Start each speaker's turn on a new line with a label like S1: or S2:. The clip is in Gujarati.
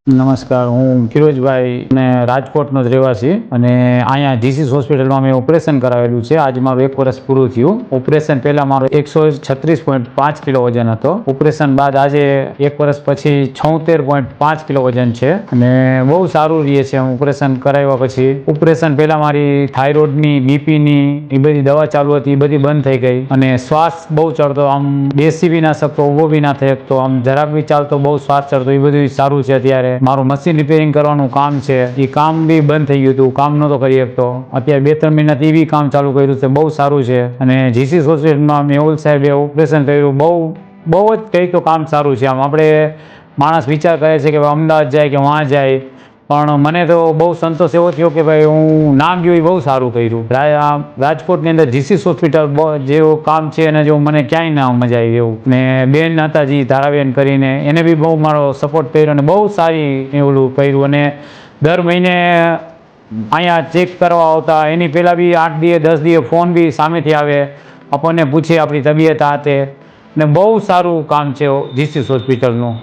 S1: નમસ્કાર, હું કિરોજભાઈ અને રાજકોટનો જ રહેવાસી અને અહીંયા જીસીસ હોસ્પિટલમાં મેં ઓપરેશન કરાવેલું છે. આજે મારું 1 વર્ષ પૂરું થયું. ઓપરેશન પહેલાં મારો 136.5 કિલો વજન હતો. ઓપરેશન બાદ આજે 1 વર્ષ પછી 76.5 કિલો વજન છે અને બહુ સારું રહે છે. ઓપરેશન કરાવ્યા પછી ઓપરેશન પહેલાં મારી થાઇરોઇડની, બીપીની એ બધી દવા ચાલુ હતી, એ બધી બંધ થઈ ગઈ અને શ્વાસ બહુ ચડતો, આમ બેસી બી ના શકતો, ઊભો બી ના થઈ શકતો, આમ જરાક બી ચાલતો બહુ શ્વાસ ચડતો. એ બધું સારું છે. અત્યારે મારું મશીન રિપેરિંગ કરવાનું કામ છે, એ કામ બી બંધ થઈ ગયું હતું, કામ નહોતો કરી શકતો. અત્યારે 2-3 મહિનાથી એ બી કામ ચાલુ કર્યું છે. બહુ સારું છે. અને જીસીસ હોસ્પિટલમાં મેહુલ સાહેબે ઓપરેશન કર્યું, બહુ જ કંઈ તો કામ સારું છે. આમ આપણે માણસ વિચાર કરે છે કે અમદાવાદ જાય કે વहाँ જાય, પણ મને તો બહુ સંતોષ એવો થયો કે ભાઈ હું ના ગયો એ બહુ સારું કર્યું. રાજકોટની અંદર જીસીસ હોસ્પિટલ જેવું કામ છે અને જો મને ક્યાંય ના મજા આવી એવું. ને બેન હતા જે ધારાબેન કરીને, એને બી બહુ મારો સપોર્ટ કર્યો અને બહુ સારી ઓલું કર્યું. અને દર મહિને અહીંયા ચેક કરવા આવતા, એની પહેલાં બી 8 દિવસ 10 દિવસ ફોન બી સામેથી આવે, આપણને પૂછે આપણી તબિયત આ તે. ને બહુ સારું કામ છે જીસીસ હોસ્પિટલનું.